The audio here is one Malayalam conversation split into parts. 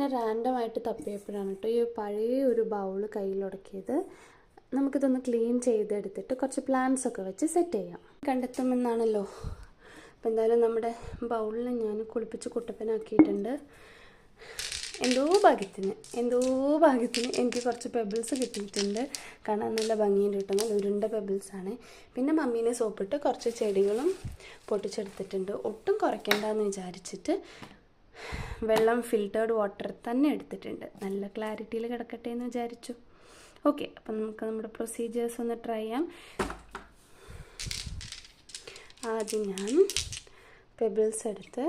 ഇങ്ങനെ റാൻഡമായിട്ട് തപ്പിയപ്പോഴാണ് കേട്ടോ ഈ പഴയ ഒരു ബൗള് കയ്യിലുടക്കിയത്. നമുക്കിതൊന്ന് ക്ലീൻ ചെയ്തെടുത്തിട്ട് കുറച്ച് പ്ലാന്റ്സ് ഒക്കെ വെച്ച് സെറ്റ് ചെയ്യാം. കണ്ടെത്തുമെന്നാണല്ലോ. അപ്പോൾ എന്തായാലും നമ്മുടെ ബൗളിനെ ഞാൻ കുളിപ്പിച്ച് കുട്ടപ്പനാക്കിയിട്ടുണ്ട്. എന്തോ ഭാഗ്യത്തിന് എനിക്ക് കുറച്ച് പെബിൾസ് കിട്ടിയിട്ടുണ്ട്. കാണാൻ നല്ല ഭംഗിയുണ്ട് കിട്ടും, നല്ല ഉരുണ്ട പെബിൾസാണ്. പിന്നെ മമ്മീനെ സോപ്പിട്ട് കുറച്ച് ചെടികളും പൊട്ടിച്ചെടുത്തിട്ടുണ്ട്. ഒട്ടും കുറയ്ക്കേണ്ടെന്ന് വിചാരിച്ചിട്ട് വെള്ളം ഫിൽറ്റേർഡ് വാട്ടർ തന്നെ എടുത്തിട്ടുണ്ട്. നല്ല ക്ലാരിറ്റിയിൽ കിടക്കട്ടെ എന്ന് വിചാരിച്ചു. ഓക്കെ, അപ്പം നമുക്ക് നമ്മുടെ പ്രൊസീജിയേഴ്സ് ഒന്ന് ട്രൈ ചെയ്യാം. ആദ്യം ഞാൻ പെബിൾസ് എടുത്ത്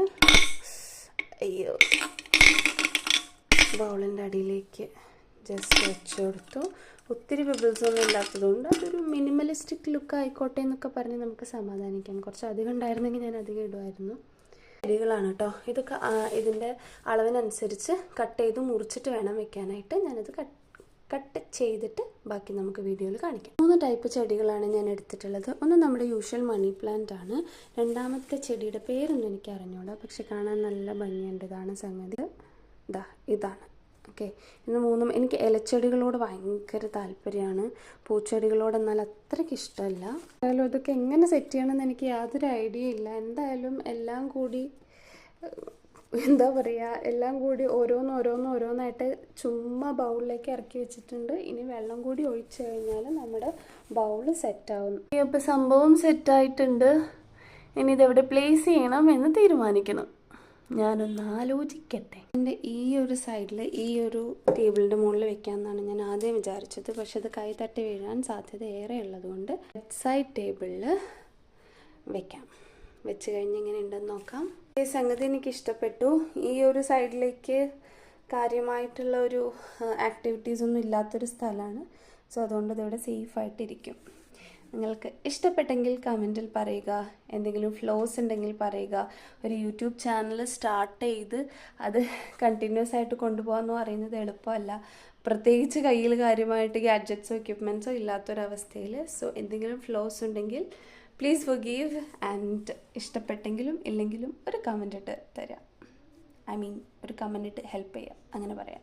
ബൗളിൻ്റെ അടിയിലേക്ക് ജസ്റ്റ് വെച്ച് കൊടുത്തു. ഒത്തിരി പെബിൾസൊന്നും ഇല്ലാത്തതുകൊണ്ട് അതൊരു മിനിമലിസ്റ്റിക് ലുക്ക് ആയിക്കോട്ടെ എന്നൊക്കെ പറഞ്ഞ് നമുക്ക് സമാധാനിക്കാം. കുറച്ച് അധികം ഉണ്ടായിരുന്നെങ്കിൽ ഞാൻ അധികം ഇടുമായിരുന്നു. ചെടികളാണ് കേട്ടോ. ഇതൊക്കെ ഇതിൻ്റെ അളവിനനുസരിച്ച് കട്ട് ചെയ്ത് മുറിച്ചിട്ട് വേണം വെക്കാനായിട്ട്. ഞാനത് കട്ട് ചെയ്തിട്ട് ബാക്കി നമുക്ക് വീഡിയോയിൽ കാണിക്കാം. 3 ടൈപ്പ് ചെടികളാണ് ഞാൻ എടുത്തിട്ടുള്ളത്. ഒന്ന് നമ്മുടെ യൂഷ്വൽ മണി പ്ലാന്റ് ആണ്. രണ്ടാമത്തെ ചെടിയുടെ പേരൊന്നും എനിക്ക് അറിഞ്ഞൂടാ, പക്ഷെ കാണാൻ നല്ല ഭംഗിയുണ്ട്. ഇതാണ് സംഗതി. ഇതാണ്. ഓക്കെ, ഇത് 3ഉം എനിക്ക് ഇലച്ചെടികളോട് ഭയങ്കര താല്പര്യമാണ്. പൂച്ചെടികളോട് എന്നാൽ അത്രയ്ക്ക് ഇഷ്ടമല്ല. എന്തായാലും ഇതൊക്കെ എങ്ങനെ സെറ്റ് ചെയ്യണമെന്ന് എനിക്ക് യാതൊരു ഐഡിയ ഇല്ല. എന്തായാലും എല്ലാം കൂടി എല്ലാം കൂടി ഓരോന്നായിട്ട് ചുമ്മാ ബൗളിലേക്ക് ഇറക്കി വെച്ചിട്ടുണ്ട്. ഇനി വെള്ളം കൂടി ഒഴിച്ചു കഴിഞ്ഞാൽ നമ്മുടെ ബൗള് സെറ്റാവും. അപ്പോൾ സംഭവം സെറ്റായിട്ടുണ്ട്. ഇനി ഇതെവിടെ പ്ലേസ് ചെയ്യണം എന്ന് തീരുമാനിക്കണം. ഞാനൊന്ന് ആലോചിക്കട്ടെ. എൻ്റെ ഈ ഒരു സൈഡിൽ ഈ ഒരു ടേബിളിൻ്റെ മുകളിൽ വെക്കാമെന്നാണ് ഞാൻ ആദ്യം വിചാരിച്ചത്. പക്ഷെ അത് കൈ തട്ടി വീഴാൻ സാധ്യത ഏറെ ഉള്ളതുകൊണ്ട് ബെഡ് സൈഡ് ടേബിളിൽ വെക്കാം. വെച്ച് കഴിഞ്ഞ് ഇങ്ങനെ ഉണ്ടെന്ന് നോക്കാം. ഈ സംഗതി എനിക്ക് ഇഷ്ടപ്പെട്ടു. ഈ ഒരു സൈഡിലേക്ക് കാര്യമായിട്ടുള്ള ഒരു ആക്ടിവിറ്റീസ് ഒന്നും ഇല്ലാത്തൊരു സ്ഥലമാണ്. സോ അതുകൊണ്ട് ഇതിവിടെ സേഫായിട്ടിരിക്കും. നിങ്ങൾക്ക് ഇഷ്ടപ്പെട്ടെങ്കിൽ കമൻറ്റിൽ പറയുക. എന്തെങ്കിലും ഫ്ലോസ് ഉണ്ടെങ്കിൽ പറയുക. ഒരു യൂട്യൂബ് ചാനൽ സ്റ്റാർട്ട് ചെയ്ത് അത് കണ്ടിന്യൂസ് ആയിട്ട് കൊണ്ടുപോകാമെന്ന് പറയുന്നത് എളുപ്പമല്ല, പ്രത്യേകിച്ച് കയ്യിൽ കാര്യമായിട്ട് ഗാഡ്ജറ്റ്സോ എക്യുപ്മെൻറ്റ്സോ ഇല്ലാത്തൊരവസ്ഥയിൽ. സോ എന്തെങ്കിലും ഫ്ലോസ് ഉണ്ടെങ്കിൽ പ്ലീസ് ഫൊർഗീവ്. ആൻഡ് ഇഷ്ടപ്പെട്ടെങ്കിലും ഇല്ലെങ്കിലും ഒരു കമൻറ്റ് ഇട്ട് തരാം. ഒരു കമൻറ്റ് ഇട്ട് ഹെൽപ്പ് ചെയ്യാം, അങ്ങനെ പറയാം.